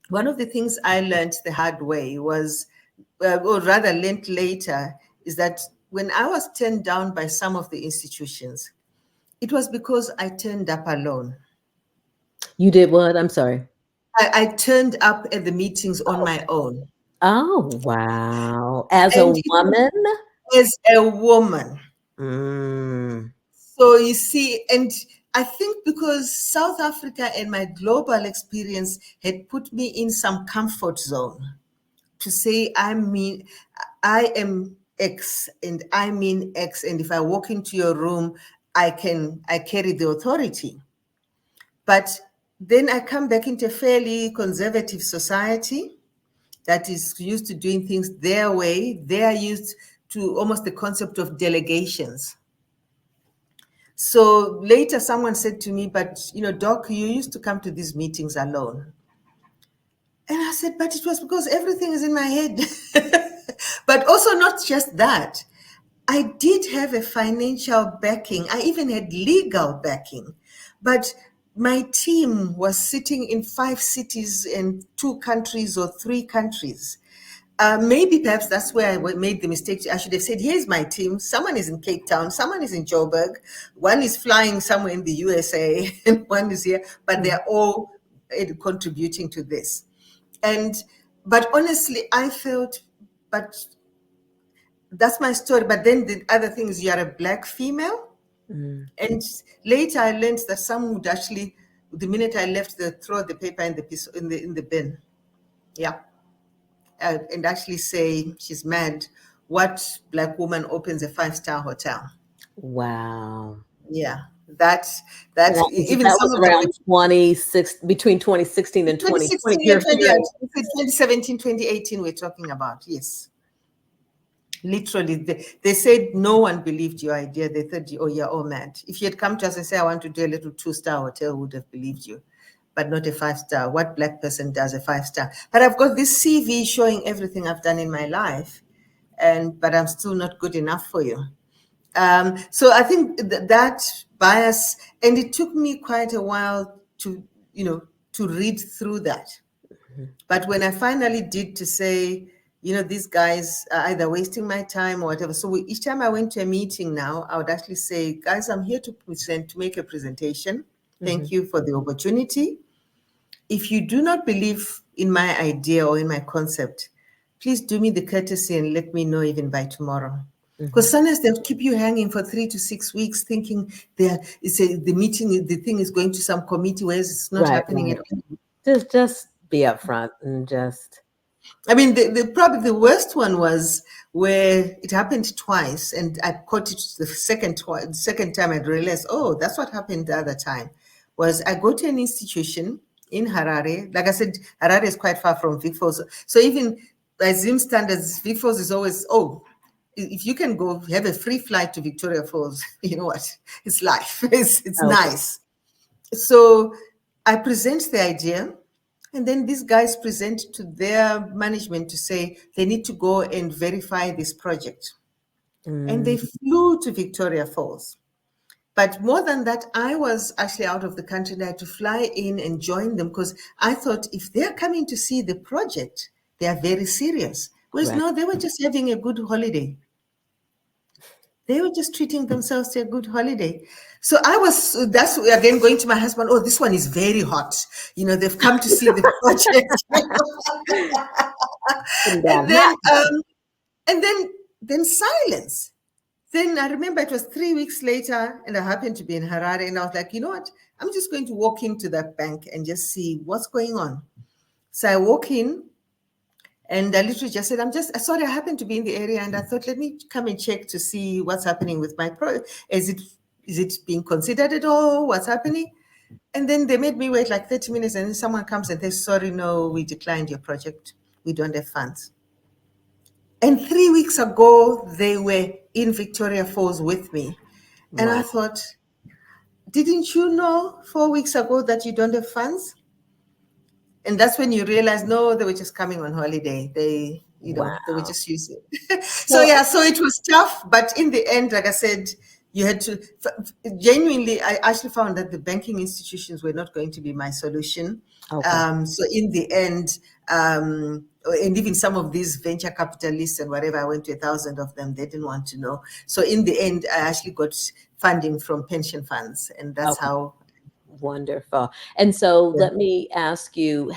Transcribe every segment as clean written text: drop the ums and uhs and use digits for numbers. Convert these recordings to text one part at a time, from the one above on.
one of the things I learned the hard way was, or rather learned later, is that when I was turned down by some of the institutions, it was because I turned up alone. You did what? I'm sorry. I turned up at the meetings on Oh, my okay. own. Oh, wow. As a And it was woman? as a woman. Mm, So you see, and I think because South Africa and my global experience had put me in some comfort zone to say, I am X and I mean X. And if I walk into your room, I carry the authority. But then I come back into a fairly conservative society that is used to doing things their way. They are used to almost the concept of delegations. So later someone said to me, but Doc, you used to come to these meetings alone. And I said, but it was because everything is in my head. But also not just that. I did have a financial backing. I even had legal backing. But my team was sitting in 5 cities and 2 countries or 3 countries. Maybe perhaps that's where I made the mistake. I should have said, here's my team. Someone is in Cape Town, someone is in Joburg, one is flying somewhere in the USA, and one is here, but mm, they're all contributing to this. But honestly, I felt, but that's my story. But then the other thing is, you are a Black female. mm. And later I learned that some would actually, the minute I left, they throw the paper in the piece in the bin. Yeah. And actually say she's mad. What Black woman opens a 5-star hotel? Wow. Yeah, that even That some was of them, around 26, between 2016 and 2020. 2016 You're and 20, hearing, 2017, 2018, we're talking about. Yes, literally, they said no one believed your idea. They thought, oh, you're all mad. If you had come to us and say, I want to do a little 2-star hotel, we would have believed you, but not a 5-star. What Black person does a 5-star? But I've got this CV showing everything I've done in my life, but I'm still not good enough for you. So I think that bias, and it took me quite a while to read through that. But when I finally did, to say, these guys are either wasting my time or whatever. So each time I went to a meeting now, I would actually say, guys, I'm here to make a presentation. Thank mhm. you for the opportunity. If you do not believe in my idea or in my concept, please do me the courtesy and let me know even by tomorrow. Because Mhm. sometimes they'll keep you hanging for 3 to 6 weeks thinking the thing is going to some committee, whereas it's not Right, happening at right. all. Just be upfront and just. I mean, probably the worst one was where it happened twice, and I caught it the second time. I realized, oh, that's what happened the other time. Was I go to an institution in Harare? Like I said, Harare is quite far from Vic Falls, so even by Zim standards, Vic Falls is always, oh, if you can go have a free flight to Victoria Falls, you know what? It's life. It's Okay. nice. So I present the idea, and then these guys present to their management to say they need to go and verify this project. And they Mm, flew to Victoria Falls. But more than that, I was actually out of the country and I had to fly in and join them, because I thought if they're coming to see the project, they are very serious. Whereas right. no, they were just having a good holiday. They were just treating themselves to a good holiday. So that's again going to my husband, oh, this one is very hot. They've come to see the project. Putting and down then, hot. and then silence. Then I remember it was 3 weeks later, and I happened to be in Harare, and I was like, you know what? I'm just going to walk into that bank and just see what's going on. So I walk in, and I literally just said, I'm just sorry, I happen to be in the area, and I thought, let me come and check to see what's happening with my is it being considered at all? What's happening? And then they made me wait like 30 minutes, and then someone comes and says, sorry, no, we declined your project. We don't have funds. And 3 weeks ago, they were in Victoria Falls with me. And I Wow. thought, didn't you know 4 weeks ago that you don't have funds? And that's when you realize, no, they were just coming on holiday. They were Wow. just using it. So So, yeah, so it was tough, but in the end, like I said, You had to, genuinely, I actually found that the banking institutions were not going to be my solution. Okay. So in the end, and even some of these venture capitalists and whatever, I went to 1,000 of them, they didn't want to know. So in the end, I actually got funding from pension funds, and that's Okay. how. Wonderful. And so Yeah. let me ask you,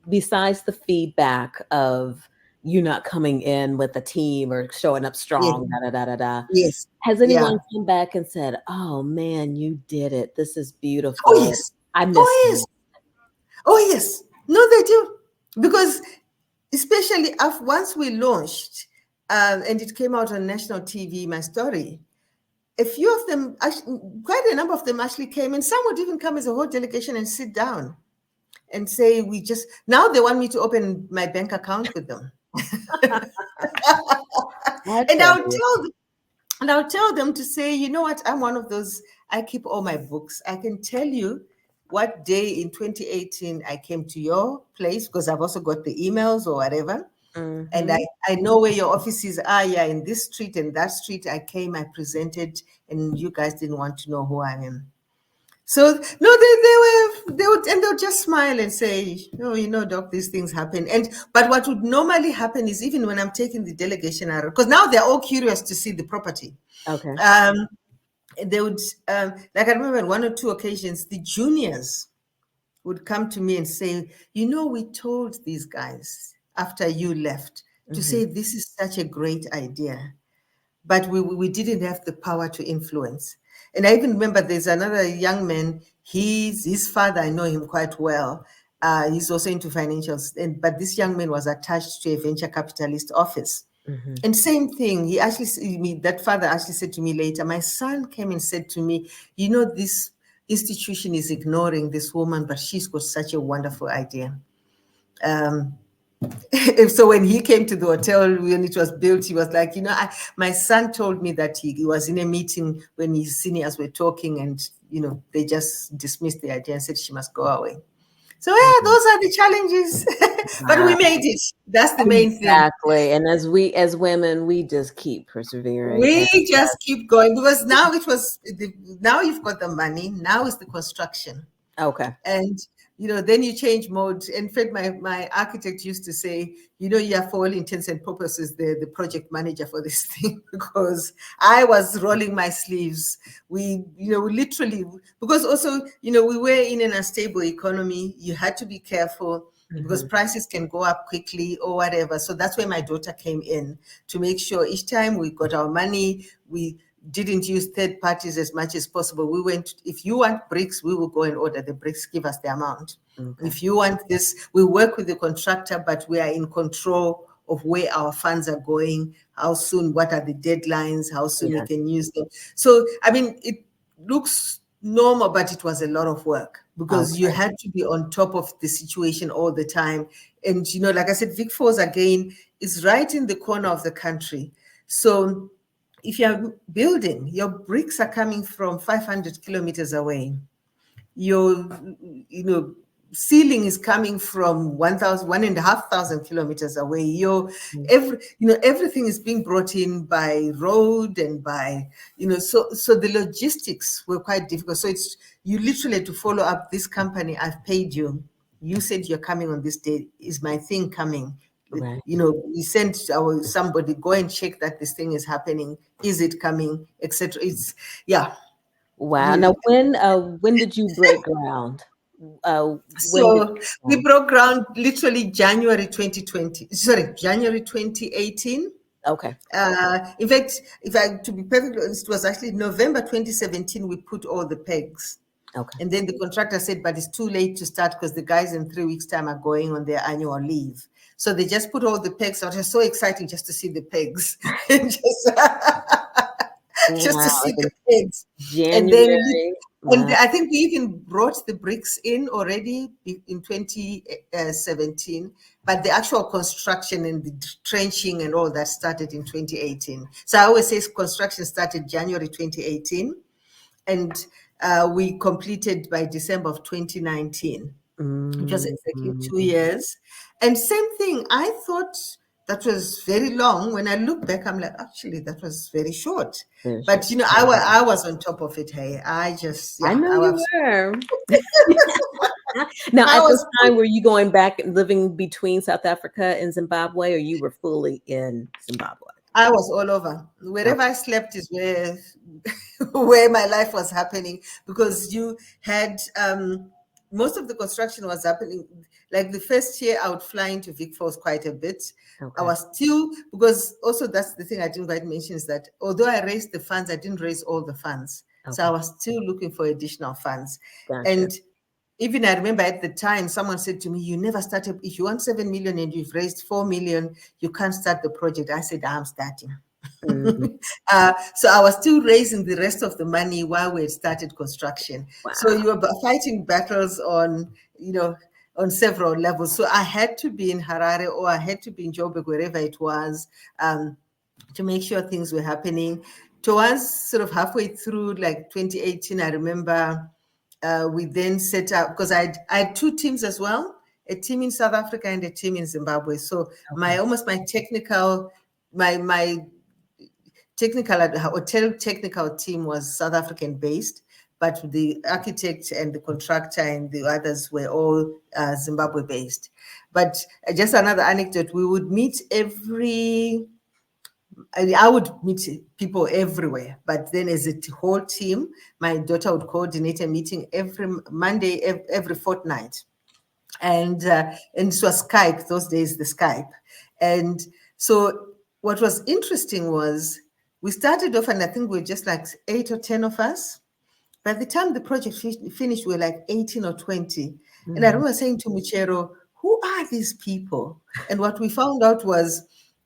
besides the feedback of you not coming in with a team or showing up Yes, strong, da da da da da, yes, has yeah. anyone come back and said, "Oh man, you did it. This is Oh beautiful. yes, I missed oh that." yes, oh yes. No, they do, because especially after once we launched, and it came out on national TV, my story. A few of them, actually, quite a number of them actually came, and some would even come as a whole delegation and sit down and say, now they want me to open my bank account with them. I And tell you. I'll tell them to say, you know what, I'm one of those, I keep all my books. I can tell you what day in 2018 I came to your place, because I've also got the emails or whatever. And Mhm. I know where your offices are. Yeah, in this street and that street, I came, I presented, and you guys didn't want to know who I am. So no, they would, and they'll just smile and say, "Oh, doc, these things happen." But what would normally happen is, even when I'm taking the delegation out, because now they're all curious to see the property. Okay. They would, like, I remember on one or two occasions, the juniors would come to me and say, we told these guys after you left to Mhm. say this is such a great idea, but we didn't have the power to influence. And I even remember there's another young man, his father, I know him quite well. He's also into financials, but this young man was attached to a venture capitalist office. Mhm. And same thing, that father actually said to me later, my son came and said to me, this institution is ignoring this woman, but she's got such a wonderful idea. So when he came to the hotel, when it was built, he was like, my son told me that he was in a meeting when his seniors were talking, and, they just dismissed the idea and said she must go away. So yeah, Mhm. those are the challenges, but we Wow. made it. That's the main thing. Exactly. And as women, we just keep persevering. And We just keep going, because now you've got the money. Now is the construction. okay. And then you change mode. In fact, my architect used to say, you are, for all intents and purposes, the project manager for this thing, because I was rolling my sleeves. We literally, because also, we were in an unstable economy. You had to be careful, because Mhm. prices can go up quickly or whatever. So that's where my daughter came in, to make sure each time we got our money, we didn't use third parties as much as possible. We went, if you want bricks, we will go and order the bricks, give us the amount. Okay. If you want this, we work with the contractor, but we are in control of where our funds are going, how soon, what are the deadlines, how soon we Yeah. can use them. So, I mean, it looks normal, but it was a lot of work, because you Okay. had to be on top of the situation all the time. And, like I said, Vic Falls, again, is right in the corner of the country. So if you're building, your bricks are coming from 500 kilometers away. Your, ceiling is coming from 1,500 kilometers away. Mm. Everything is being brought in by road and by, so the logistics were quite difficult. So you literally had to follow up. This company, I've paid you. You said you're coming on this day. Is my thing coming? Right. We sent somebody, go and check that this thing is happening. Is it coming, etc. It's, yeah. Wow. Now, You, when did you break ground? When did so we broke ground literally January 2020. Sorry, January 2018. Okay. In fact, to be perfectly honest, it was actually November 2017 we put all the pegs. Okay. And then the contractor said, but it's too late to start, because the guys in 3 weeks' time are going on their annual leave. So they just put all the pegs out. It was so exciting just to see the pegs. Just to Wow. see Like the in pegs. And then, January. and Wow. I think we even brought the bricks in already in 2017, but the actual construction and the trenching and all that started in 2018. So I always say construction started January 2018, and we completed by December of 2019, which was exactly 2 Mm. years. And same thing, I thought that was very long. When I look back, I'm like, actually, that was very short. Very But short. you know, I was on top of it. Hey, I just, I yeah, know I you was, were. Now, I at this was, time, were you going back and living between South Africa and Zimbabwe, or you were fully in Zimbabwe? I was all over. Wherever Okay. I slept is where where my life was happening, because you had most of the construction was happening. Like the first year, I would fly into Vic Falls quite a bit. I Okay. was still, because also that's the thing I didn't quite mention, is that although I raised the funds, I didn't raise all the funds. So Okay. I was still looking for additional funds. Gotcha. And even I remember at the time, someone said to me, you never started, if you want 7 million and you've raised 4 million, you can't start the project. I said, I'm starting. Mhm. So I was still raising the rest of the money while we had started construction. So Wow. you were fighting battles on, you know, on several levels. So I had to be in Harare, or I had to be in Joburg, wherever it was, to make sure things were happening. Towards sort of halfway through, like 2018, I remember we then set up, because I had two teams as well, a team in South Africa and a team in Zimbabwe. So Okay. my technical hotel technical team was South African based, but the architect and the contractor and the others were all Zimbabwe based. But just another anecdote, we would meet I would meet people everywhere, but then as a whole team, my daughter would coordinate a meeting every Monday, every fortnight. And it was Skype, those days, the Skype. And so what was interesting was we started off, and I think we were just like 8 or 10 of us. By the time the project finished, we were like 18 or 20. And I Mhm. remember saying to Muchero, who are these people? And what we found out was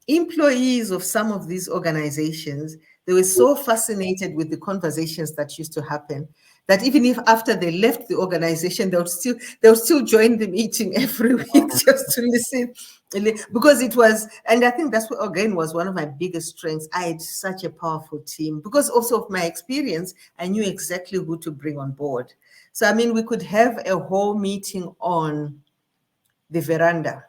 employees of some of these organizations, they were so fascinated with the conversations that used to happen that even if after they left the organization, they would still join the meeting every week just to listen. Because it was, and I think that's what again was one of my biggest strengths. I had such a powerful team because also of my experience, I knew exactly who to bring on board. So I mean, we could have a whole meeting on the veranda,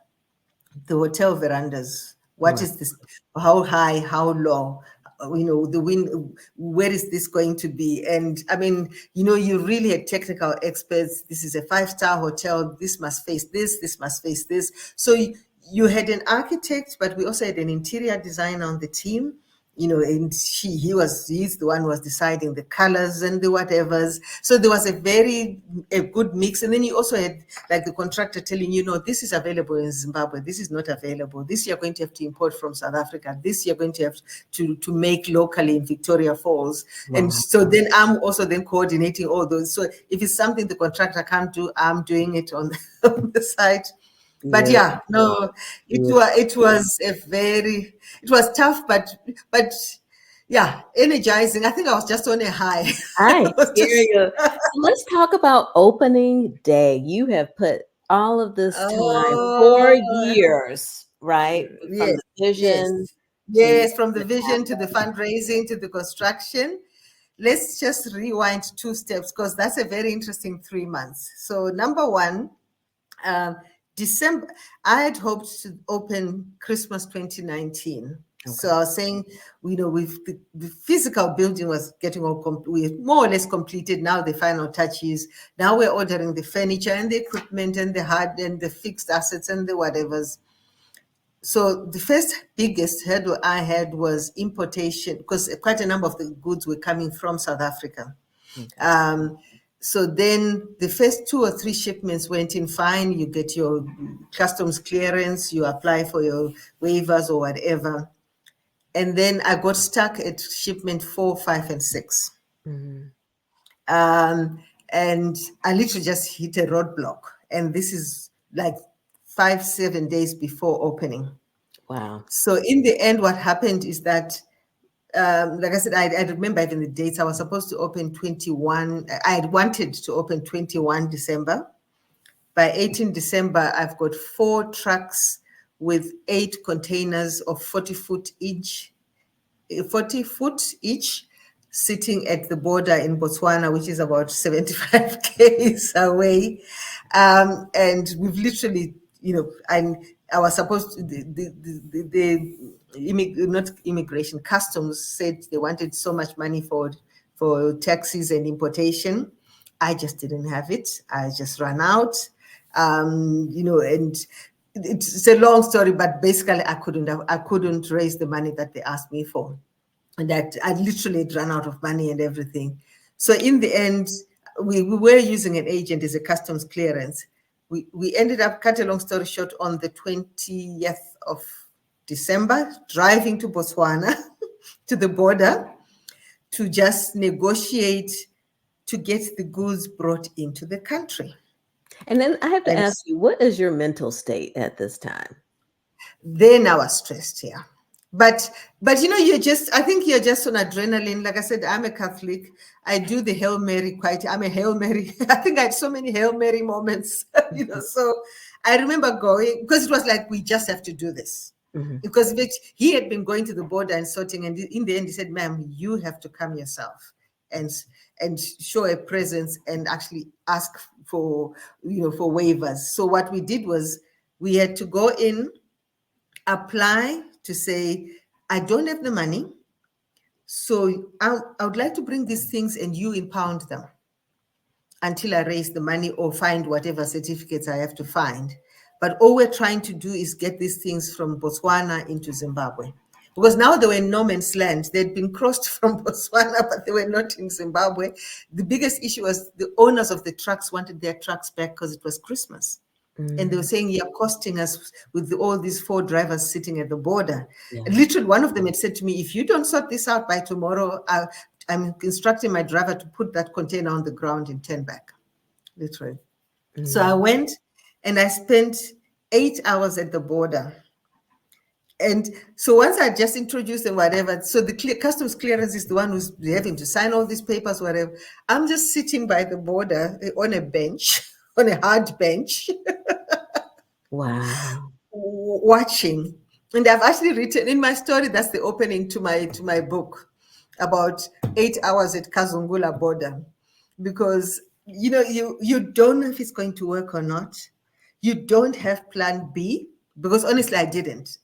the hotel verandas. What Right. is this? How high? How low? The wind. Where is this going to be? And I mean, you really had technical experts. This is a 5-star hotel. This must face this. This must face this. So you had an architect, but we also had an interior designer on the team. And he's the one who was deciding the colors and the whatevers. So there was a good mix. And then you also had like the contractor telling this is available in Zimbabwe, this is not available. This you're going to have to import from South Africa. This you're going to have to make locally in Victoria Falls. And Wow. so then I'm also then coordinating all those. So if it's something the contractor can't do, I'm doing it on on the site. But Yeah. yeah, no, Yeah. it was tough, but yeah, energizing. I think I was just on a high. I I was hear just you. So let's talk about opening day. You have put all of this time, oh 4 years, right? From yes, the yes, vision to yes, from the the vision to the fundraising to the construction. Let's just rewind 2 steps because that's a very interesting 3 months. So number one, um, December, I had hoped to open Christmas 2019. So okay. I was saying, with the physical building was getting we more or less completed. Now the final touches. Now we're ordering the furniture and the equipment and the hard and the fixed assets and the whatevers. So the first biggest hurdle I had was importation because quite a number of the goods were coming from South Africa. Okay. Um, so then the first 2 or 3 shipments went in fine. You get your customs clearance, you apply for your waivers or whatever. And then I got stuck at shipment 4, 5, and 6. Mhm. And I literally just hit a roadblock. And this is like 5, 7 days before opening. Wow. So in the end, what happened is that like I said, I remember even the dates. I was supposed to open 21. I had wanted to open 21 December. By 18 December, I've got 4 trucks with 8 containers of 40 foot each, sitting at the border in Botswana, which is about 75 k's away. And we've literally, and I was supposed to, not immigration, customs said they wanted so much money for taxes and importation. I just didn't have it. I just ran out, and it's a long story, but basically I couldn't raise the money that they asked me for. And that I literally had run out of money and everything. So in the end, we were using an agent as a customs clearance. We ended up, cut a long story short, on the 20th of December, driving to Botswana, to the border, to just negotiate to get the goods brought into the country. And then I have to And ask you, what is your mental state at this time? then I was stressed, yeah. But I think you're just on adrenaline. Like I said, I'm a Catholic. I do the Hail Mary I'm a Hail Mary. I think I had so many Hail Mary moments, So I remember going, because it was like, we just have to do this. Mm-hmm. Because he had been going to the border and sorting, and in the end he said, ma'am, you have to come yourself and show a presence and actually ask for waivers. So what we did was, we had to go in, apply to say, I don't have the money, so I would like to bring these things and you impound them until I raise the money or find whatever certificates I have to find. But all we're trying to do is get these things from Botswana into Zimbabwe. Because now they were in no man's land. They'd been crossed from Botswana, but they were not in Zimbabwe. The biggest issue was the owners of the trucks wanted their trucks back because it was Christmas. And they were saying, you're costing us with all these 4 drivers sitting at the border. Yeah. And literally, one of them had said to me, if you don't sort this out by tomorrow, I'm instructing my driver to put that container on the ground and turn back, literally. So I went and I spent 8 hours at the border. And so once I just introduced them, whatever, so the customs clearance is the one who's having to sign all these papers, whatever. I'm just sitting by the border on a bench, on a hard bench. Wow. Watching. And I've actually written in my story, that's the opening to my book, about 8 hours at Kazungula border, because you don't know if it's going to work or not. You don't have plan B, because honestly I didn't.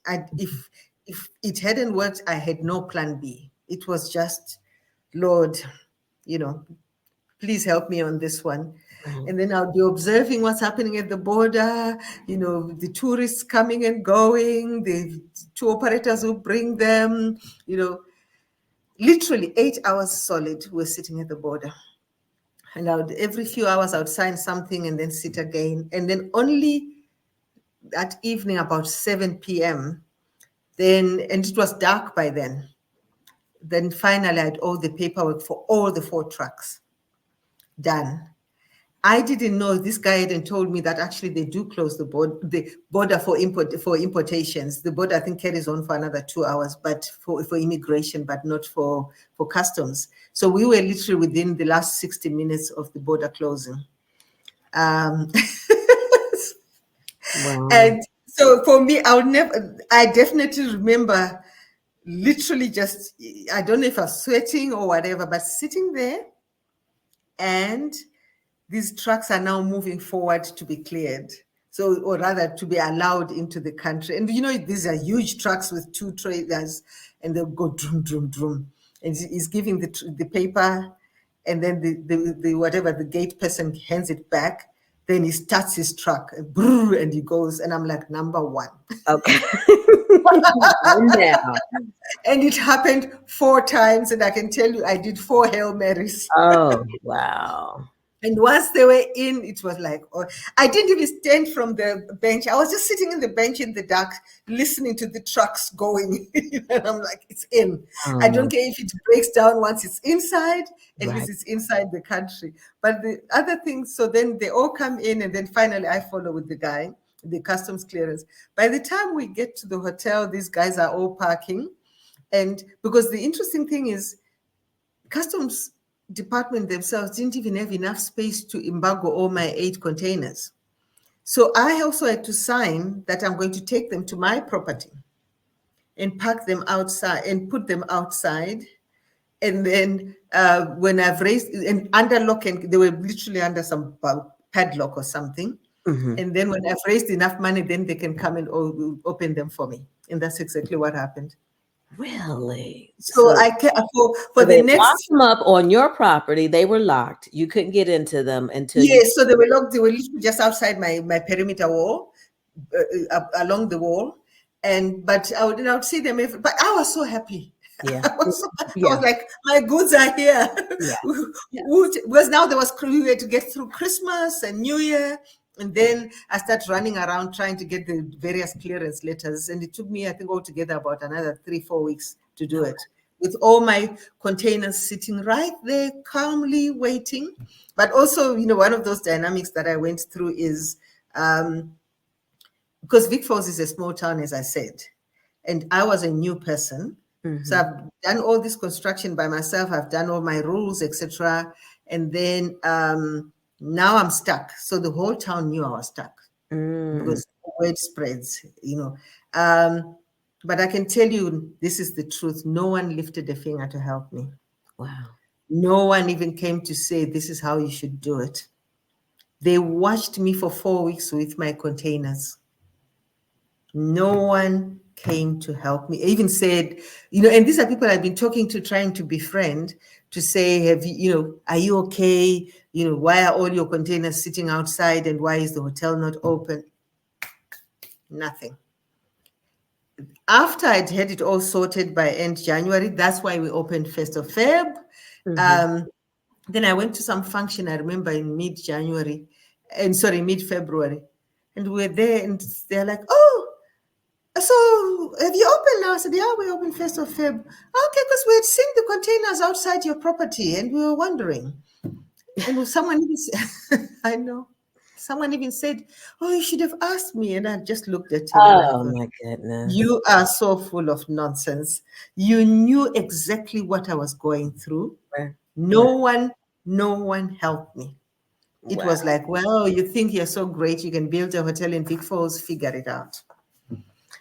If it hadn't worked, I had no plan B. It was just, Lord, please help me on this one. And then I'll be observing what's happening at the border, the tourists coming and going, the tour operators who bring them, literally 8 hours solid, we're sitting at the border. And every few hours I would sign something and then sit again. And then only that evening, about 7 p.m., and it was dark by then. Then finally I had all the paperwork for all the 4 trucks done. I didn't know, this guy hadn't told me that actually they do close the border for importations. The border, I think, carries on for another 2 hours, but for immigration, but not for customs. So we were literally within the last 60 minutes of the border closing. Wow. And so for me, I definitely remember literally just, I don't know if I was sweating or whatever, but sitting there, and these trucks are now moving forward to be cleared. So, or rather to be allowed into the country. And these are huge trucks with 2 trailers, and they'll go drum, drum, drum. And he's giving the paper, and then the whatever, the gate person hands it back. Then he starts his truck, and he goes, and I'm like, number 1. Okay. And it happened 4 times, and I can tell you, I did 4 Hail Marys. Oh, wow. And once they were in, it was like, I didn't even stand from the bench. I was just sitting in the bench in the dark, listening to the trucks going. And I'm like, it's in. I don't care if it breaks down once it's inside, at least it's inside the country. But the other things, so then they all come in, and then finally I follow with the guy, the customs clearance. By the time we get to the hotel, these guys are all parking. And because the interesting thing is, customs department themselves didn't even have enough space to embargo all my 8 containers. So I also had to sign that I'm going to take them to my property and pack them outside and put them outside. And then when I've raised and under lock, and they were literally under some padlock or something. Mhm. And then when I've raised enough money, then they can come and open them for me. And that's exactly what happened. Really? So So, I can for so the they locked next. them up on your property. They were locked. You couldn't get into them until you. Yes, so they were locked. They were literally just outside my perimeter wall, along the wall, but I would see them every. But I was so happy. Yeah. I Yeah. was like, my goods are here. Yeah. Yeah. Because now we had to get through Christmas and New Year, and then I started running around trying to get the various clearance letters, and it took me, I think, altogether about another 3-4 weeks to do it, with all my containers sitting right there, calmly waiting. But also, one of those dynamics that I went through is because Vic Falls is a small town, as I said, and I was a new person. So Mhm. I've done all this construction by myself. I've done all my rules, etc. And then now I'm stuck. So the whole town knew I was stuck Mm. because the word spreads. But I can tell you, this is the truth. No one lifted a finger to help me. Wow. No one even came to say, this is how you should do it. They watched me for 4 weeks with my containers. No one came to help me. I even said, and these are people I've been talking to, trying to befriend, to say, are you okay? Why are all your containers sitting outside and why is the hotel not open? Nothing. After I'd had it all sorted by end January, that's why we opened 1st of Feb. Mhm. Then I went to some function, I remember, in mid-February. And we were there and they're like, oh, so have you opened now? I said, yeah, we opened 1st of Feb. Okay, because we had seen the containers outside your property and we were wondering. And someone even said, I know. Someone even said, oh, you should have asked me. And I just looked at him and I Oh thought, my goodness. you are so full of nonsense. You knew exactly what I was going through. Right. No one helped me. It Wow. was like, well, you think you're so great, you can build a hotel in Big Falls, figure it out.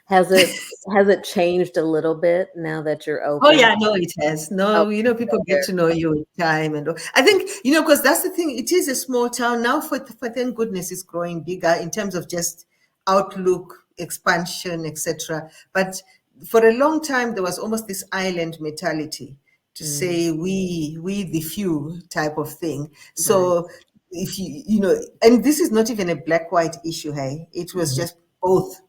Has it changed a little bit now that you're Oh open? yeah, no, it has. Oh, No, people get better. to know you in time, and I think because that's the thing. It is a small town now. For thank goodness, it's growing bigger in terms of just outlook, expansion, etc. But for a long time, there was almost this island mentality to Mm, say we the few type of thing. right. So if and this is not even a black white issue. Hey, it was Mhm. just both.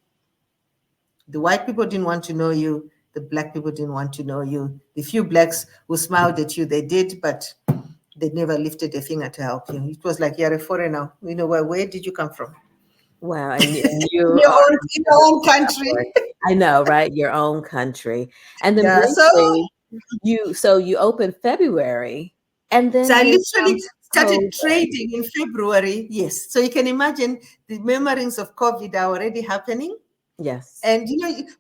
The white people didn't want to know you. The black people didn't want to know you. The few blacks who smiled at you, they did, but they never lifted a finger to help you. It was like, you're a foreigner. Where did you come from? Wow. And you In your are own country. I know, right? Your own country. And then Yeah. So, briefly, you opened February and so then I here literally comes started COVID. trading in February. Yes. So you can imagine the memories of COVID are already happening. Yes. And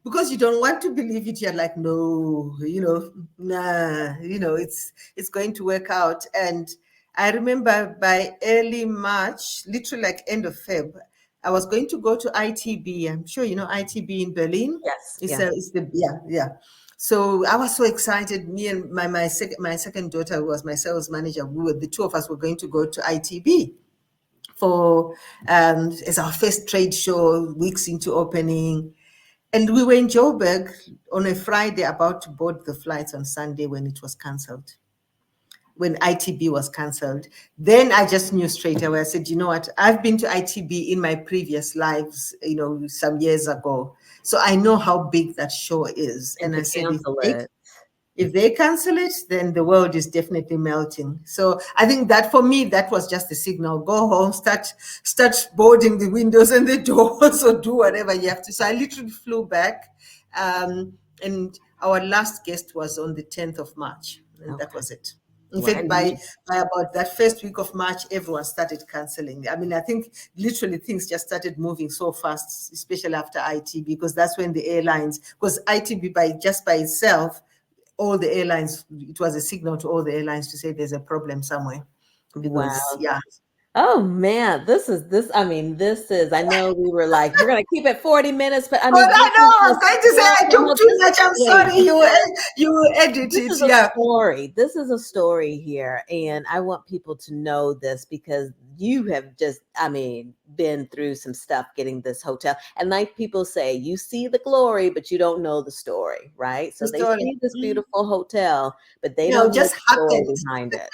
because you don't want to believe it, you're like, no, nah, it's going to work out. And I remember by early March, literally like end of Feb, I was going to go to ITB. I'm sure you know ITB in Berlin. Yes. It's Yeah. a, it's the yeah. So I was so excited. Me and my second daughter, who was my sales manager, the two of us were going to go to ITB for as our first trade show, weeks into opening. And we were in Joburg on a Friday, about to board the flights on Sunday when it was cancelled, when ITB was cancelled. Then I just knew straight away. I said, you know what? I've been to ITB in my previous lives, some years ago. So I know how big that show is. And And to I said, cancel it. if they cancel it, then the world is definitely melting. So I think that for me, that was just a signal. Go home, start boarding the windows and the doors, or do whatever you have to. So I literally flew back, and our last guest was on the 10th of March, and that Okay. was it. In Well, fact, by about that first week of March, everyone started canceling. I mean, I think literally things just started moving so fast, especially after ITB, because that's when the airlines, because ITB by itself, all the airlines, it was a signal to all the airlines to say there's a problem somewhere. Because wow. Oh man, I know we were like, we're gonna keep it 40 minutes, but I But mean, I this know is I a was going to say I story. No, took too much. I'm sorry. You will edit this it. is a Yeah. story. This is a story here, and I want people to know this because you have just, I mean, been through some stuff getting this hotel. And like people say, you see the glory, but you don't know the story, right? So The they story. see this beautiful hotel, but they No, it don't know just the story happened. behind it.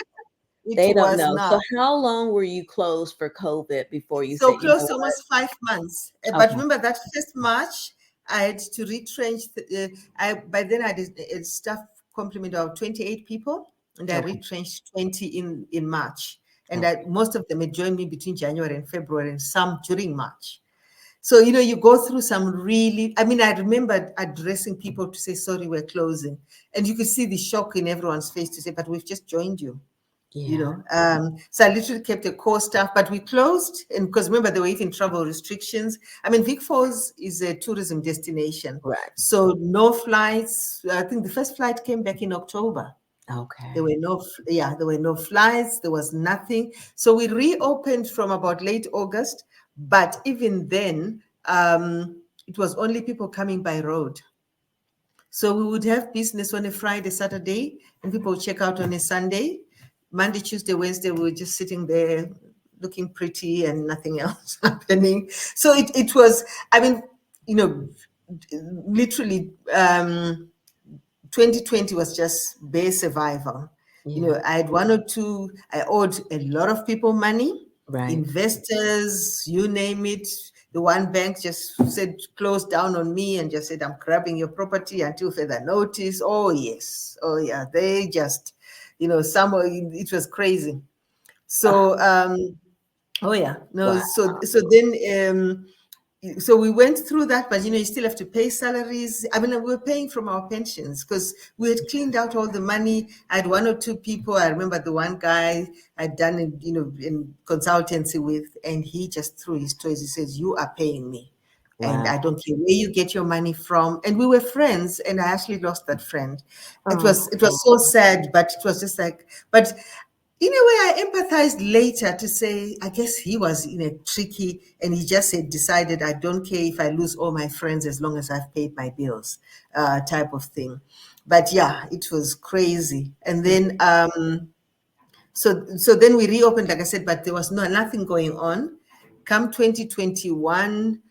It They don't was know. not. So how long were you closed for COVID before you So said, you close know to what? almost 5 months. But Okay. remember that first March, I had to retrench. By then I did a staff complement of 28 people, and I Okay. retrenched 20 in March. And Okay. most of them had joined me between January and February, and some during March. So, you go through some really, I mean, I remember addressing people to say, sorry, we're closing. And you could see the shock in everyone's face to say, but we've just joined you. Yeah. So I literally kept a core staff, but we closed, and because remember there were even travel restrictions. I mean, Vic Falls is a tourism destination, Right. so no flights. I think the first flight came back in October. There Okay. were no flights. There was nothing. So we reopened from about late August, but even then, it was only people coming by road. So we would have business on a Friday, Saturday, and people would check out on a Sunday. Monday, Tuesday, Wednesday, we were just sitting there looking pretty and nothing else happening. So it was, I mean, literally 2020 was just bare survival. Yeah. I had one or two, I owed a lot of people money, Right. investors, you name it. The one bank just said, closed down on me and just said, I'm grabbing your property until further notice. Oh, yes. Oh, yeah. They just, it was crazy. So, oh, yeah. No, Wow. so we went through that, but you still have to pay salaries. I mean, we were paying from our pensions because we had cleaned out all the money. I had one or two people. I remember the one guy I'd done in consultancy with, and he just threw his toys. He says, "You are paying me, and Wow. I don't care where you get your money from." And we were friends, and I actually lost that friend. It Oh. was so sad, but it was just like, but in a way, I empathized later to say, I guess he was in a tricky, and he just decided, I don't care if I lose all my friends as long as I've paid my bills, type of thing. But yeah, it was crazy. And then, so then we reopened, like I said, but there was nothing going on. Come 2021,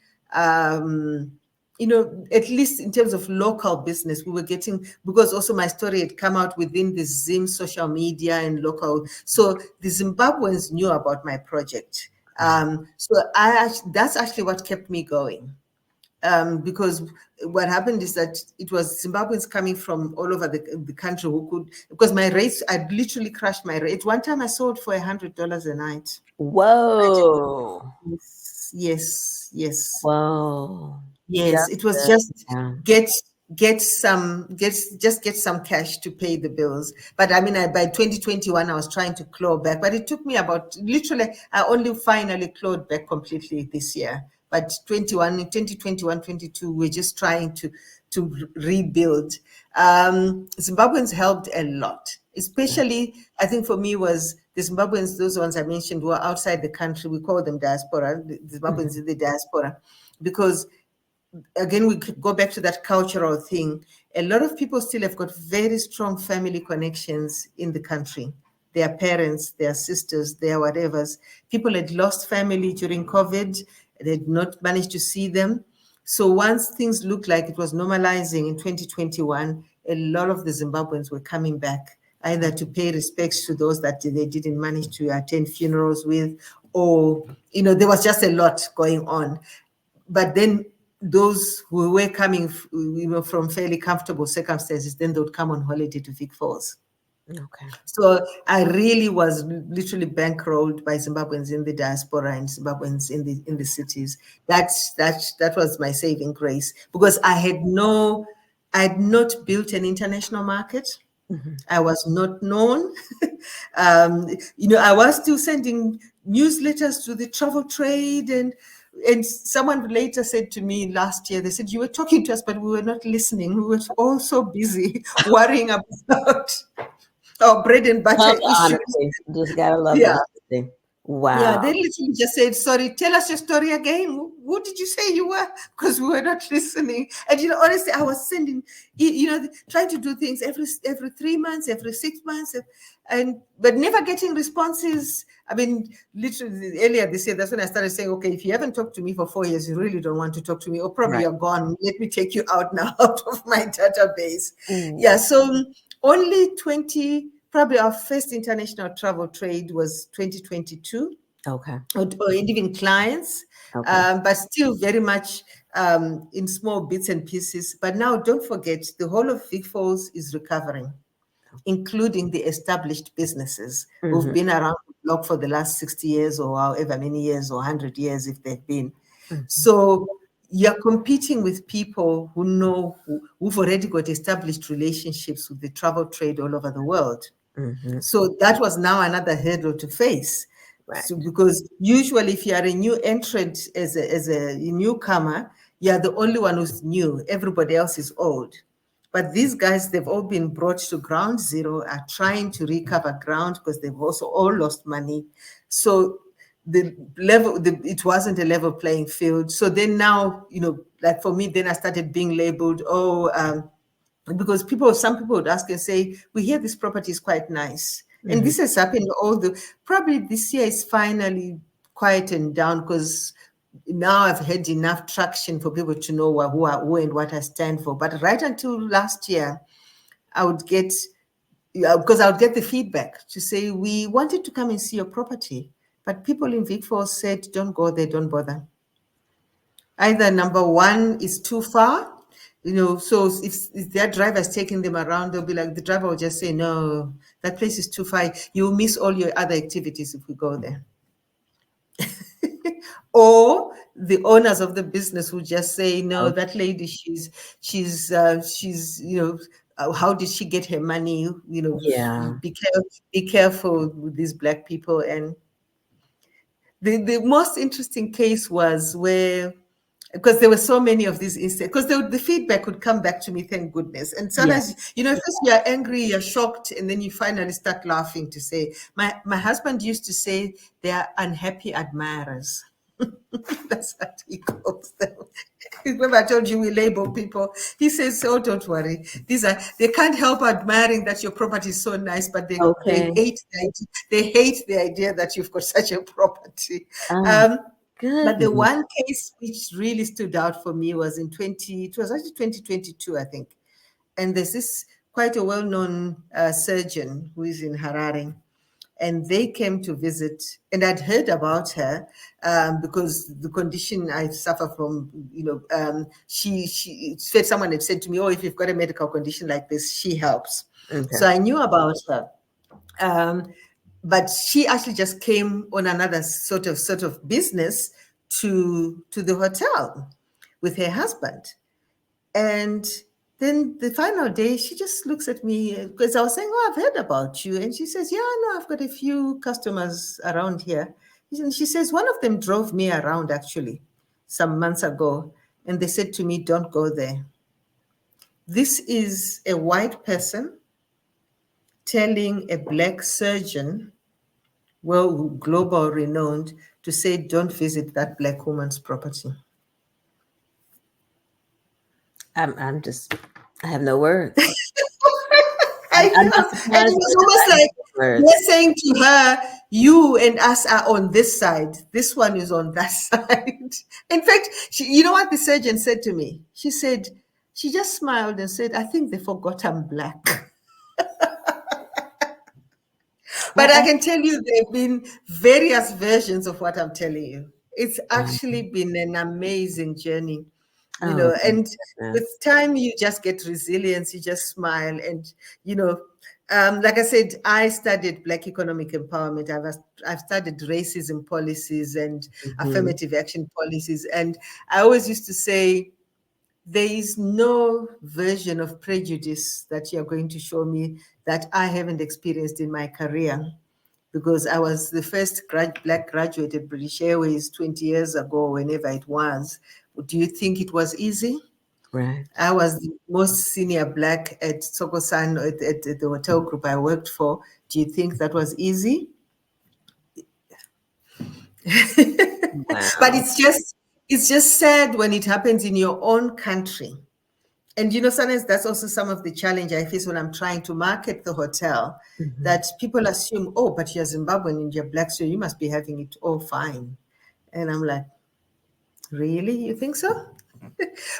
at least in terms of local business, we were getting, because also my story had come out within the Zim social media and local. So the Zimbabweans knew about my project. That's actually what kept me going. Because what happened is that it was Zimbabweans coming from all over the country who could, because my rates, I literally crashed my rate. One time I sold for $100 a night. Whoa. Yes. Whoa. Yes, Just it was the, just yeah. get some cash to pay the bills. But I mean, by 2021, I was trying to claw back, but it took me about literally, I only finally clawed back completely this year. But 2021, 22, we're just trying to rebuild. Zimbabweans helped a lot, especially I think for me was the Zimbabweans, those ones I mentioned who are outside the country. We call them diaspora, the Zimbabweans in the diaspora, because again, we could go back to that cultural thing. A lot of people still have got very strong family connections in the country. Their parents, their sisters, their whatevers. People had lost family during COVID. They had not managed to see them. So once things looked like it was normalizing in 2021, a lot of the Zimbabweans were coming back, either to pay respects to those that they didn't manage to attend funerals with, or, there was just a lot going on. But then those who were coming, from fairly comfortable circumstances, then they would come on holiday to Vic Falls. Okay. So I really was literally bankrolled by Zimbabweans in the diaspora and Zimbabweans in the cities. That was my saving grace, because I had not built an international market. Mm-hmm. I was not known. I was still sending newsletters to the travel trade, and someone later said to me last year, they said, you were talking to us, but we were not listening. We were all so busy worrying about our bread and butter Love the issues. honesty. Just gotta love the Yeah. honesty. Yeah, Wow. they literally just said, sorry, tell us your story again. Who did you say you were? Because we were not listening. And, honestly, I was sending, trying to do things every 3 months, every 6 months, but never getting responses. I mean, literally earlier this year, that's when I started saying, okay, if you haven't talked to me for 4 years, you really don't want to talk to me, or probably Right. you're gone. Let me take you out now, out of my database. Mm. Yeah, so only probably our first international travel trade was 2022. Okay. Or even clients, Okay. but still very much in small bits and pieces. But now don't forget, the whole of Vic Falls is recovering, including the established businesses who've been around the block for the last 60 years or however many years or 100 years if they've been. So you're competing with people who've already got established relationships with the travel trade all over the world. So that was now another hurdle to face. Right. So because usually if you are a new entrant as a newcomer, you're the only one who's new. Everybody else is old. But these guys, they've all been brought to ground zero, are trying to recover ground because they've also all lost money. So it wasn't a level playing field. So then now, like for me, then I started being labeled, because some people would ask and say, we hear this property is quite nice. And this has happened probably this year is finally quietened down because now I've had enough traction for people to know who and what I stand for. But right until last year, I would get, because I would get the feedback to say, we wanted to come and see your property, but people in Vic Falls said, don't go there, don't bother. Either number one is too far, so if their driver's taking them around, they'll be like, the driver will just say, no, that place is too far. You'll miss all your other activities if we go there. Or the owners of the business will just say, no, that lady, she's how did she get her money? Yeah. Be careful with these Black people. And the most interesting case was where, because there were so many of these instances, because the feedback would come back to me, thank goodness. And sometimes, first you're angry, you're shocked, and then you finally start laughing to say, my husband used to say, they are unhappy admirers. That's what he calls them. Remember I told you we label people. He says, oh, don't worry. They can't help admiring that your property is so nice, but they hate the idea that you've got such a property. But the one case which really stood out for me was it was actually 2022, I think. And there's this quite a well-known surgeon who is in Harare. And they came to visit, and I'd heard about her because the condition I suffer from, someone had said to me, oh, if you've got a medical condition like this, she helps. So I knew about her. But she actually just came on another sort of business to the hotel with her husband. And then the final day, she just looks at me because I was saying, oh, I've heard about you. And she says, yeah, no, I've got a few customers around here. And she says, one of them drove me around actually some months ago. And they said to me, don't go there. This is a white person telling a Black surgeon, well, global renowned, to say, don't visit that Black woman's property. I have no words. I know. And it was almost like they're saying to her, you and us are on this side. This one is on that side. In fact, you know what the surgeon said to me? She said, she just smiled and said, I think they forgot I'm Black. But I can tell you there have been various versions of what I'm telling you. It's actually been an amazing journey. And with time, you just get resilience, you just smile. And, like I said, I studied Black economic empowerment. I've studied racism policies and affirmative action policies. And I always used to say, there is no version of prejudice that you're going to show me that I haven't experienced in my career. Because I was the first Black graduate at British Airways 20 years ago, whenever it was. Do you think it was easy? Right. I was the most senior Black at Sokosan, at the hotel group I worked for. Do you think that was easy? But Wow. it's just sad when it happens in your own country. And sometimes that's also some of the challenge I face when I'm trying to market the hotel, Mhm. that people assume, oh, but you're Zimbabwean and you're black, so you must be having it all fine. And I'm like, really? You think so?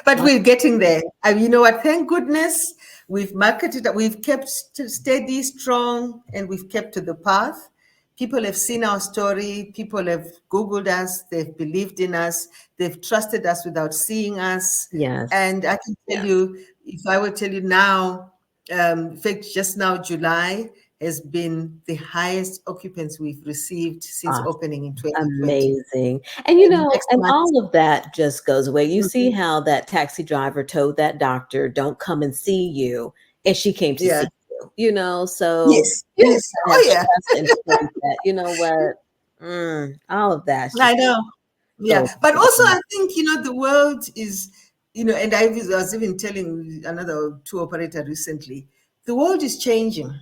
But we're getting there. And you know what? Thank goodness we've marketed, we've kept steady, strong, and we've kept to the path. People have seen our story. People have Googled us. They've believed in us. They've trusted us without seeing us. Yes. And I can tell Yes. you, if I were to tell you now, in fact, just now, July has been the highest occupants we've received since Awesome. opening in 2020. Amazing. And And next and month, all of that just goes away. You see mhm, how that taxi driver told that doctor, don't come and see you, and she came to yeah. see you, so Yes, you just yes. gotta Oh, have yeah. trust and faith that, you know what, all of that's I just know. so Yeah. But also, important. I think, the world is, and was even telling another tour operator recently, the world is changing.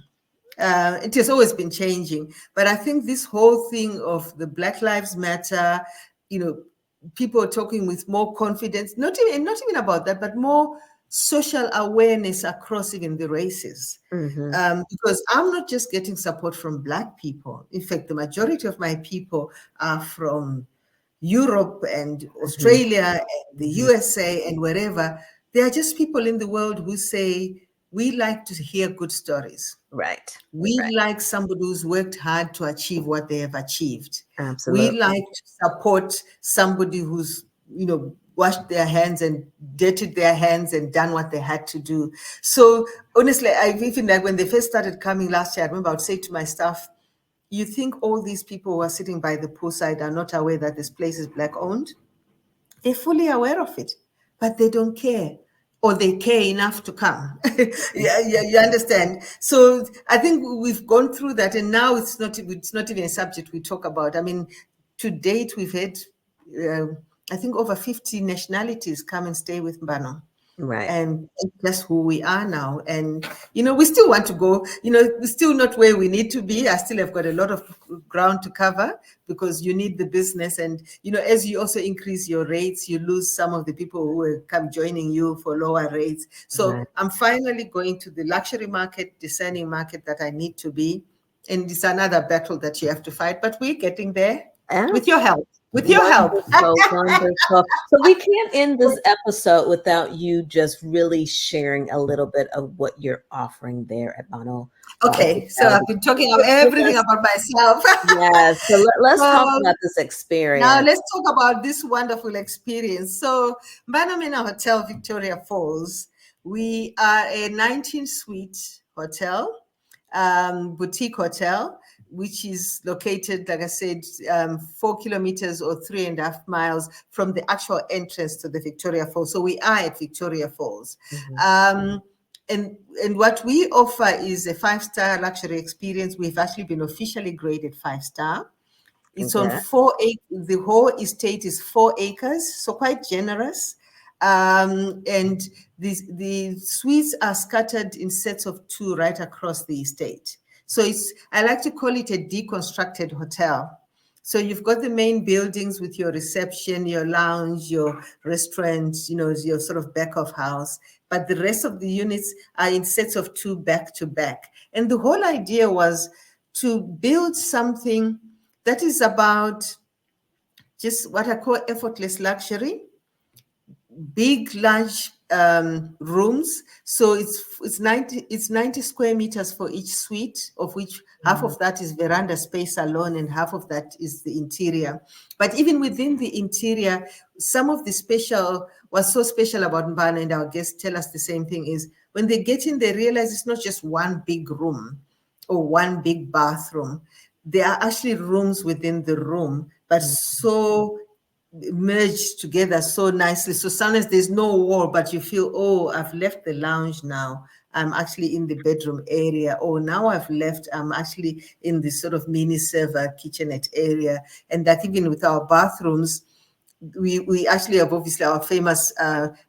It has always been changing. But I think this whole thing of the Black Lives Matter, you know, people talking with more confidence, not even about that, but more social awareness across even the races. Mhm. Because I'm not just getting support from Black people. In fact, the majority of my people are from Europe and Mhm. Australia and the Mhm. USA and wherever. There are just people in the world who say, we like to hear good stories. Right. We Right. like somebody who's worked hard to achieve what they have achieved. We Absolutely. like to support somebody who's, washed their hands and dirtied their hands and done what they had to do. So honestly, I've even like when they first started coming last year, I remember I would say to my staff, you think all these people who are sitting by the poolside are not aware that this place is Black owned? They're fully aware of it, but they don't care, or they care enough to come. Yeah, yeah, you understand. So I think we've gone through that, and now it's not even a subject we talk about. I mean, to date we've had uh, I think over 50 nationalities come and stay with Mbano, Right. and that's who we are now. And we still want to go. We're still not where we need to be. I still have got a lot of ground to cover, because you need the business. And as you also increase your rates, you lose some of the people who will come joining you for lower rates. So Right. I'm finally going to the luxury market, discerning market that I need to be. And it's another battle that you have to fight, but we're getting there Yeah. with your help. With your help. Wonderful, wonderful. So we can't end this episode without you just really sharing a little bit of what you're offering there at Mbano Okay, so Hotel. I've been talking of Give everything us, about myself. yes. So let's talk So about this now experience. let's talk about this wonderful experience. So Mbano Manor Hotel, Victoria Falls, we are a 19-suite hotel, boutique hotel, which is located, like I said, 4 kilometers or 3.5 miles from the actual entrance to the Victoria Falls. So we are at Victoria Falls. Mhm. Um, and what we offer is a 5-star luxury experience. We've actually been officially graded 5-star. It's on Congrats. 4 acres. The whole estate is 4 acres, so quite generous. And the suites are scattered in sets of 2 right across the estate. So I like to call it a deconstructed hotel. So you've got the main buildings with your reception, your lounge, your restaurant, your sort of back of house. But the rest of the units are in sets of 2 back to back. And the whole idea was to build something that is about just what I call effortless luxury, big, large rooms. So it's 90 square meters for each suite, of which half Mhm. of that is veranda space alone and half of that is the interior. But even within the interior, some of the what's so special about Mbano, and our guests tell us the same thing, is when they get in, they realize it's not just one big room or one big bathroom. There are actually rooms within the room, but so merged together so nicely. So sometimes there's no wall, but you feel, oh, I've left the lounge now. I'm actually in the bedroom area. Oh, now I've left. I'm actually in this sort of mini server kitchenette area. And that even with our bathrooms, we actually have obviously our famous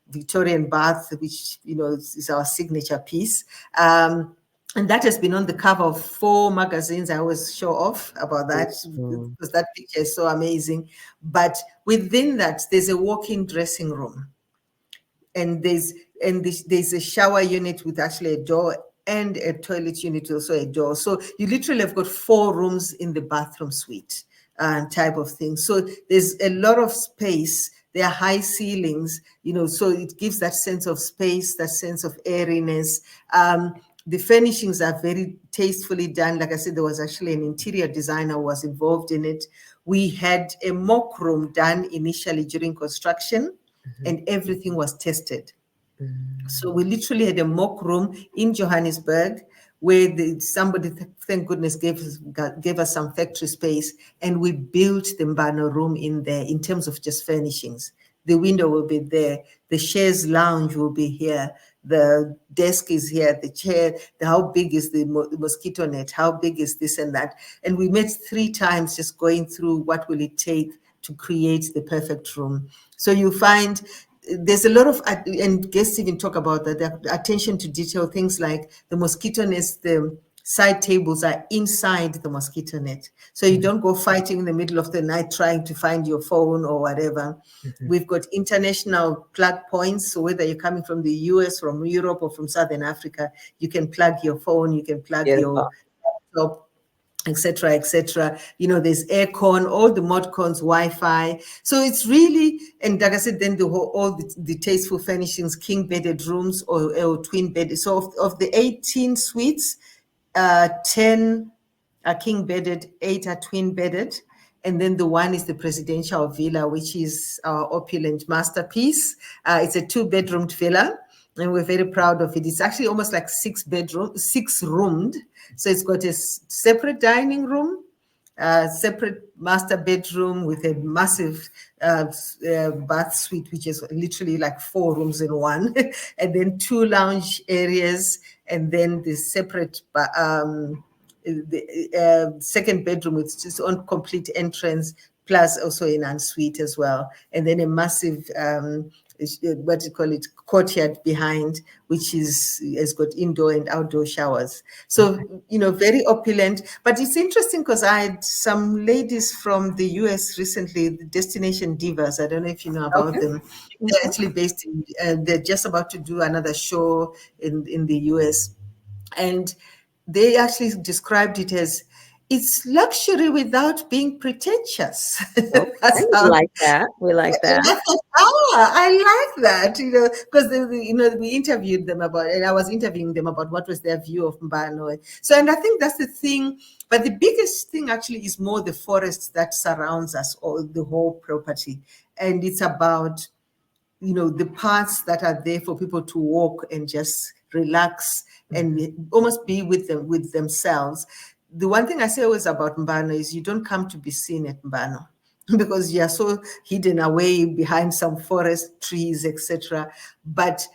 Victorian bath, which is our signature piece. And that has been on the cover of 4 magazines. I always show off about that because that picture is so amazing. But within that, there's a walk-in dressing room, and there's a shower unit with actually a door, and a toilet unit, also a door. So you literally have got 4 rooms in the bathroom suite type of thing. So there's a lot of space. There are high ceilings, so it gives that sense of space, that sense of airiness. The furnishings are very tastefully done. Like I said, there was actually an interior designer who was involved in it. We had a mock room done initially during construction, and everything was tested. So we literally had a mock room in Johannesburg where somebody, thank goodness, gave us some factory space, and we built the Mbano room in there in terms of just furnishings. The window will be there. The chaise lounge will be here. The desk is here. The chair, how big is the mosquito net? How big is this and that? And we met 3 times just going through what will it take to create the perfect room. So you find there's a lot of, and guests even talk about that, the attention to detail, things like the mosquito nets, the side tables are inside the mosquito net. So you don't go fighting in the middle of the night trying to find your phone or whatever. We've got international plug points. So whether you're coming from the US, from Europe, or from Southern Africa, you can plug your phone, you can plug your laptop, etc., etc. There's aircon, all the modcons, Wi-Fi. So it's really, and like I said, then all the tasteful furnishings, king bedded rooms or twin bedded. So of the 18 suites, 10 are king bedded, 8 are twin bedded. And then the one is the presidential villa, which is our opulent masterpiece. It's a 2-bedroomed villa, and we're very proud of it. It's actually almost like 6-roomed. So it's got a separate dining room, separate master bedroom with a massive bath suite, which is literally like 4 rooms in one, and then 2 lounge areas, and then the separate second bedroom with its own complete entrance, plus also an ensuite as well, and then a massive what do you call it, courtyard behind, which has got indoor and outdoor showers. So very opulent. But it's interesting because I had some ladies from the US recently, the Destination Divas. I don't know if you know about them. They're actually based in, they're just about to do another show in the US, and they actually described it as, it's luxury without being pretentious. We like that. We like that. I thought, I like that, because we interviewed them about, and I was interviewing them about what was their view of Mbano. So, and I think that's the thing. But the biggest thing actually is more the forest that surrounds us, or the whole property, and it's about the paths that are there for people to walk and just relax and almost be with themselves. The one thing I say always about Mbano is you don't come to be seen at Mbano because you are so hidden away behind some forest, trees, etc. But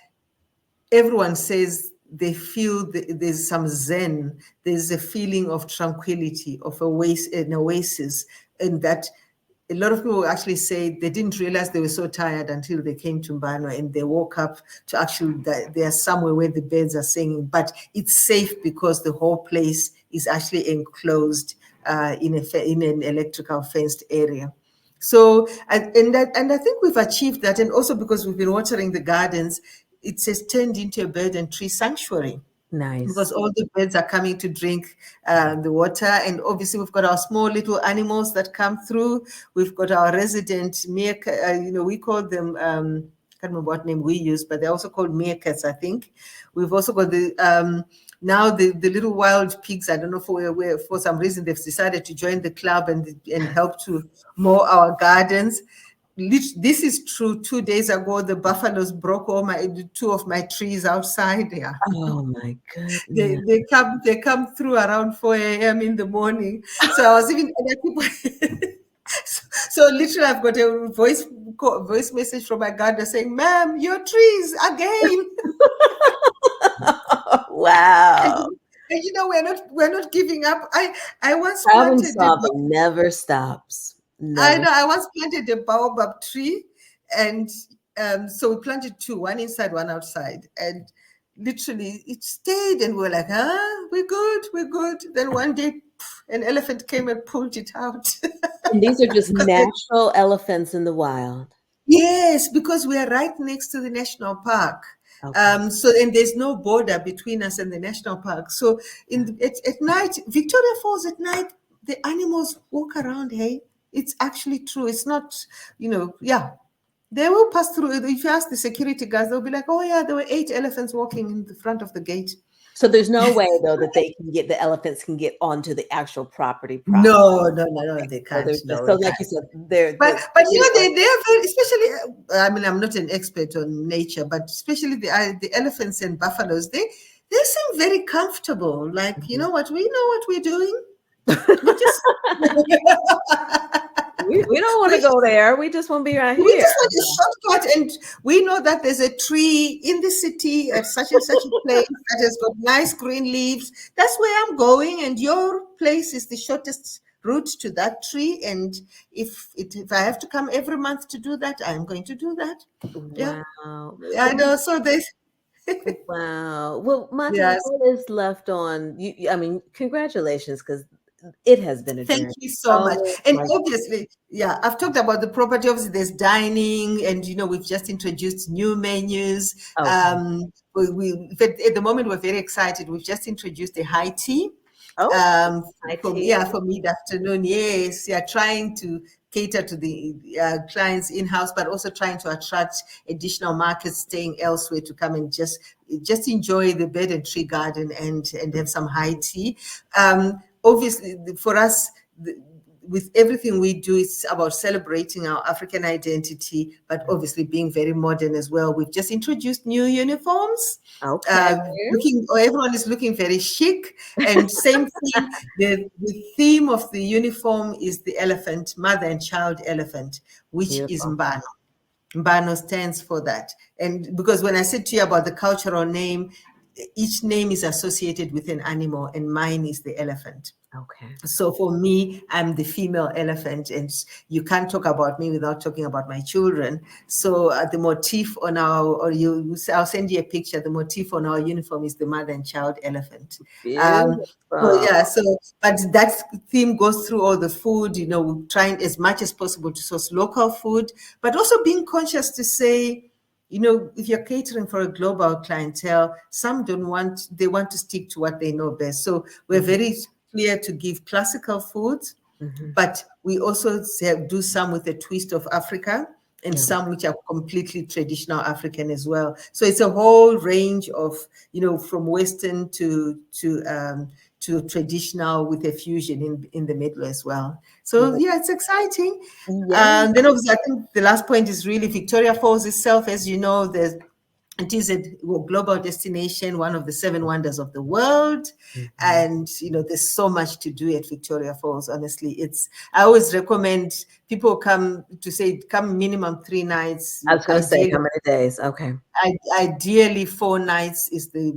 everyone says they feel there's some zen, there's a feeling of tranquility, of an oasis, and that a lot of people actually say they didn't realize they were so tired until they came to Mbano and they woke up to actually they are somewhere where the birds are singing, but it's safe because the whole place is actually enclosed in an electrical fenced area. So, and I think we've achieved that, and also because we've been watering the gardens, it has turned into a bird and tree sanctuary. Nice. Because all the birds are coming to drink the water. And obviously we've got our small little animals that come through. We've got our resident meerkat, we call them, I can't remember what name we use, but they're also called meerkats, I think. We've also got now the little wild pigs. I don't know for some reason they've decided to join the club and help to mow our gardens. This is true. 2 days ago, the buffaloes broke 2 of my trees outside. Yeah. Oh my goodness. They come through around 4 a.m. in the morning. So I was even so literally I've got a voice message from my gardener saying, "Ma'am, your trees again." Wow. And we're not giving up. I once Problem planted solving never stops. I know. I once planted a baobab tree, and so we planted 2, one inside, one outside. And literally, it stayed, and we're like, we're good, we're good. Then one day, an elephant came and pulled it out. And these are just 'Cause they- natural elephants in the wild. yes, because we are right next to the national park. Okay. So, and there's no border between us and the national park. So, at night, Victoria Falls at night, the animals walk around. Hey, it's actually true. It's not, yeah. They will pass through. If you ask the security guards, they'll be like, "Oh yeah, there were 8 elephants walking in the front of the gate." So there's no way though that the elephants can get onto the actual property. No, no, no, no, they So can't. there's No, so they like can't. you said, they're But they are very, especially. I mean, I'm not an expert on nature, but especially the elephants and buffaloes, they seem very comfortable. Like, you know what, we know what we're doing. We just we don't want to go there. We just want to be right we here. just want a shortcut, and we know that there's a tree in the city at such and such a place that has got nice green leaves. That's where I'm going, and your place is the shortest route to that tree. And if I have to come every month to do that, I'm going to do that. Yeah, Wow. I know. So there's Wow. Well, Mati, yes. what is left on you? I mean, congratulations, because it has been a Thank journey. you so much. And Like, obviously, yeah, I've talked about the property. Obviously, there's dining, and we've just introduced new menus. okay. At the moment, we're very excited. We've just introduced a high tea. Oh, Um, IT. for mid-afternoon. Yes, yeah, trying to cater to the clients in-house, but also trying to attract additional markets staying elsewhere to come and just enjoy the bed and tree garden and have some high tea. Obviously, for us, with everything we do, it's about celebrating our African identity, but obviously being very modern as well. We've just introduced new uniforms. Okay. Everyone is looking very chic, and same thing. The theme of the uniform is the elephant, mother and child elephant, which is Beautiful. Mbano. Mbano stands for that. And because when I said to you about the cultural name, each name is associated with an animal, and mine is the elephant. Okay. So for me, I'm the female elephant, and you can't talk about me without talking about my children. So the motif on I'll send you a picture. The motif on our uniform is the mother and child elephant. Beautiful. But that theme goes through all the food. We're trying as much as possible to source local food, but also being conscious to say, if you're catering for a global clientele, some they want to stick to what they know best. So we're very clear to give classical foods, but we also do some with a twist of Africa, and some which are completely traditional African as well. So it's a whole range of, from Western to traditional, with a fusion in the middle as well. So yeah, it's exciting. Yeah. Then obviously, I think the last point is really Victoria Falls itself. As you know, it is a global destination, one of the 7 wonders of the world. And, there's so much to do at Victoria Falls. Honestly, I always recommend people come minimum 3 nights. I was going to say, how many days? Okay. Ideally 4 nights is the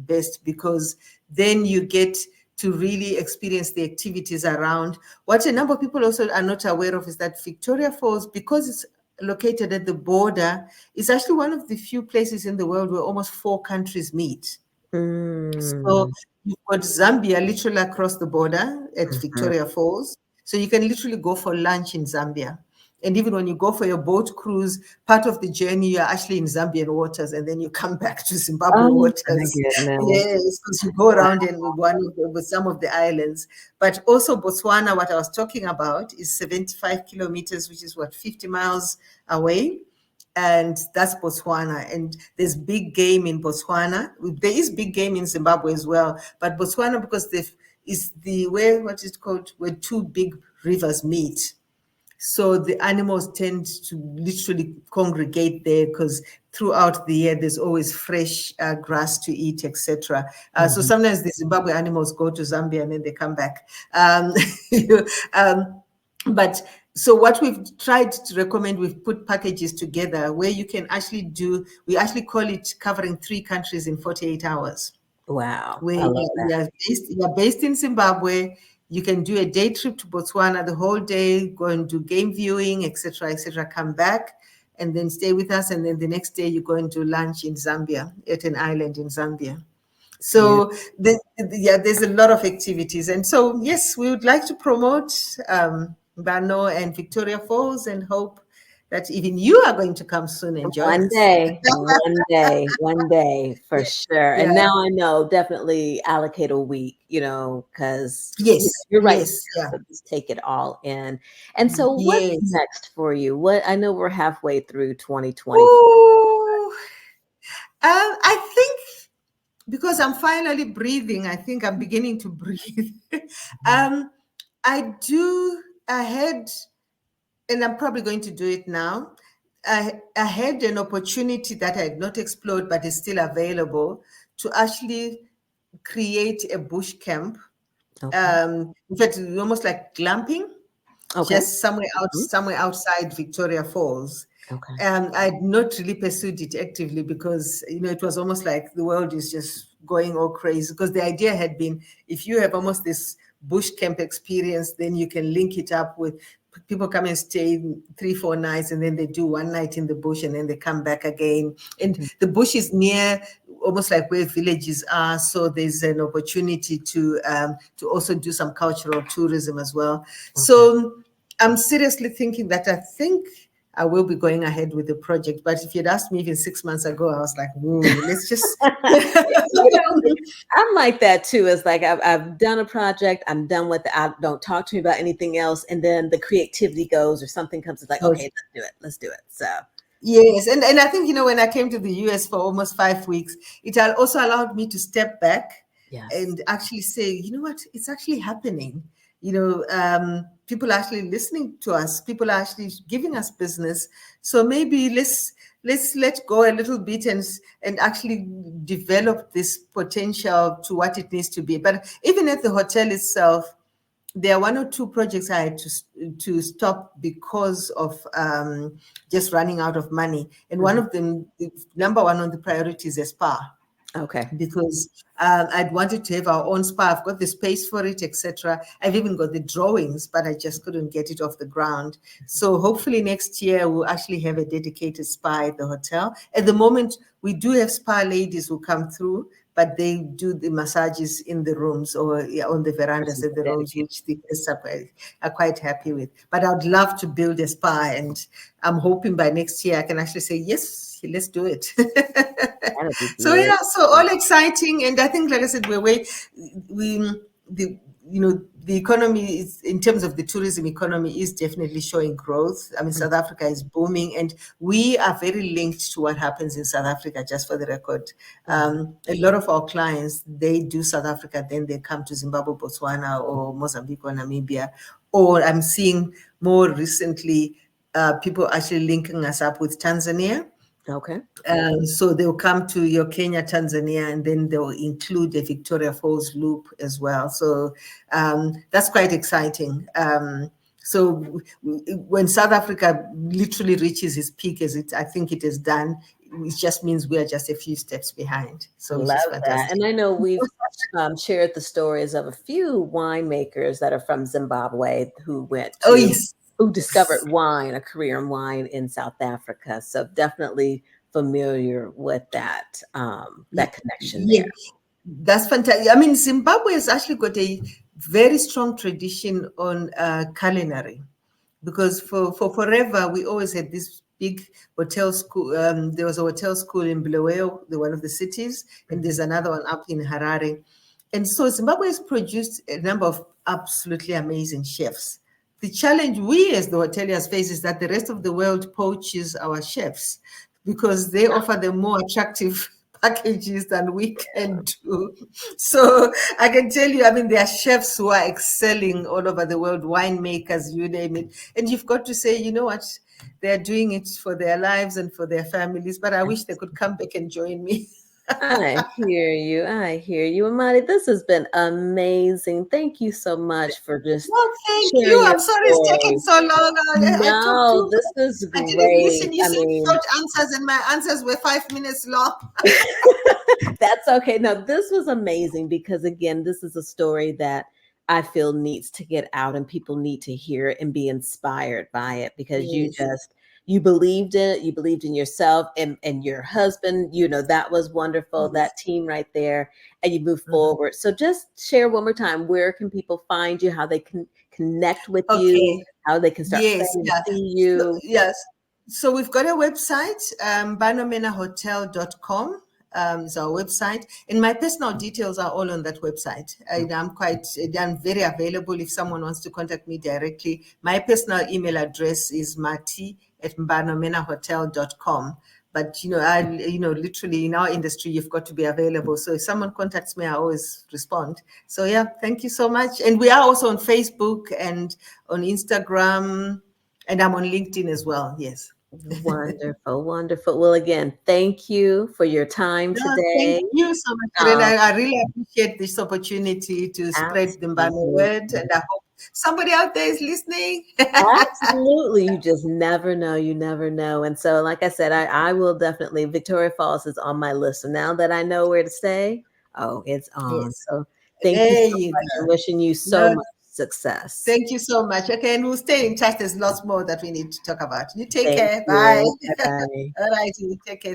best, because then you get to really experience the activities around. What a number of people also are not aware of is that Victoria Falls, because it's located at the border, is actually one of the few places in the world where almost 4 countries meet. So you've got Zambia literally across the border at Victoria Falls. So you can literally go for lunch in Zambia. And even when you go for your boat cruise, part of the journey, you're actually in Zambian waters, and then you come back to Zimbabwe waters. Yes, because you go around with some of the islands. But also Botswana, what I was talking about, is 75 kilometers, which is 50 miles away. And that's Botswana. And there's big game in Botswana. There is big game in Zimbabwe as well. But Botswana, because where 2 big rivers meet. So the animals tend to literally congregate there, because throughout the year there's always fresh grass to eat, etc. So sometimes the Zimbabwe animals go to Zambia and then they come back. But so what we've tried to recommend, we've put packages together where you can actually we actually call it covering 3 countries in 48 hours. Wow. Where you're based in Zimbabwe, you can do a day trip to Botswana the whole day, go and do game viewing, etc., come back. and then stay with us. And then the next day you go and do lunch in Zambia, at an island in Zambia. So there's a lot of activities. And so, yes, we would like to promote Mbano and Victoria Falls, and hope that even you are going to come soon and join One us. day, one day for sure. And Yeah. now I know, definitely allocate a week, because Yes, you're right. yes, yeah. So just take it all in. And so what's Yes. next for you? I know we're halfway through 2020. Ooh. I think because I'm finally breathing, I think I'm beginning to breathe. I had, and I'm probably going to do it now. I had an opportunity that I had not explored, but is still available, to actually create a bush camp. Okay. In fact, almost like glamping, Okay. just somewhere outside Victoria Falls. Okay. I had not really pursued it actively because, it was almost like the world is just going all crazy. Because the idea had been, if you have almost this bush camp experience, then you can link it up with people come and stay 3-4 nights, and then they do one night in the bush, and then they come back again. And the bush is near, almost like where villages are, so there's an opportunity to also do some cultural tourism as well. Okay. So I'm seriously thinking that I think I will be going ahead with the project. But if you'd asked me even 6 months ago, I was like, let's just. I'm like that too. It's like I've done a project, I'm done with it. Don't talk to me about anything else. And then the creativity goes, or something comes. It's like, okay, let's do it. So. Yes. And I think, when I came to the US for almost 5 weeks, it also allowed me to step back and actually say, you know what, it's actually happening. People are actually listening to us. People are actually giving us business. So maybe let's let go a little bit and actually develop this potential to what it needs to be. But even at the hotel itself, there are 1 or 2 projects I had to stop because of just running out of money. And one of them, number 1 on the priority, is a spa. Okay. Because I'd wanted to have our own spa. I've got the space for it, etc. I've even got the drawings, but I just couldn't get it off the ground. So hopefully next year we'll actually have a dedicated spa at the hotel. At the moment, we do have spa ladies who come through, but they do the massages in the rooms or on the verandas in the rooms, which the guests are quite happy with. But I'd love to build a spa, and I'm hoping by next year I can actually say, yes, let's do it. So yeah, so all exciting. And I think, like I said, the economy is, in terms of the tourism economy, is definitely showing growth. I mean, South Africa is booming, and we are very linked to what happens in South Africa, just for the record. A lot of our clients, they do South Africa, then they come to Zimbabwe, Botswana, or Mozambique, or Namibia. Or I'm seeing more recently people actually linking us up with Tanzania. Okay. So they'll come to your Kenya, Tanzania, and then they'll include the Victoria Falls loop as well. So that's quite exciting. So when South Africa literally reaches its peak, I think it has done, it just means we are just a few steps behind. So love that. And I know we've shared the stories of a few winemakers that are from Zimbabwe who went to, who discovered wine, a career in wine in South Africa. So definitely familiar with that connection there. That's fantastic. I mean, Zimbabwe has actually got a very strong tradition on culinary, because for forever we always had this big hotel school. There was a hotel school in Bulawayo, one of the cities, and there's another one up in Harare. And so Zimbabwe has produced a number of absolutely amazing chefs. The challenge we as the hoteliers face is that the rest of the world poaches our chefs, because they offer them more attractive packages than we can do. So I can tell you, I mean, there are chefs who are excelling all over the world, winemakers, you name it. And you've got to say, you know what, they're doing it for their lives and for their families, but I wish they could come back and join me. I hear you. Amadi, this has been amazing. Thank you so much for just thank you. I'm sorry it's taking so long. No, this is great. I didn't listen. You said short answers, and my answers were 5 minutes long. That's okay. No, this was amazing, because again, this is a story that I feel needs to get out, and people need to hear it and be inspired by it, because you just you believed in it, you believed in yourself and your husband, you know, that was wonderful, that team right there, and you move forward. So just share one more time, where can people find you, how they can connect with you, how they can start planning to see you? So, yes. So we've got a website, mbanomanorhotel.com. Is our website, and my personal details are all on that website. I'm very available if someone wants to contact me directly. My personal email address is mati@mbanomanorhotel.com. But literally in our industry, you've got to be available. So if someone contacts me, I always respond. So yeah, thank you so much. And we are also on Facebook and on Instagram, and I'm on LinkedIn as well. Yes. Wonderful, wonderful. Well, again, thank you for your time today. Thank you so much, Karen. I really appreciate this opportunity to spread the Mbano word, and I hope somebody out there is listening. Absolutely. You just never know. You never know. And so, like I said, I will definitely, Victoria Falls is on my list. So now that I know where to stay, oh, it's on. Yes. So thank you so much. I'm wishing you so much success. Thank you so much. Okay, and we'll stay in touch. There's lots more that we need to talk about. You take Thank care. you. Bye. Bye-bye. All right, you take care.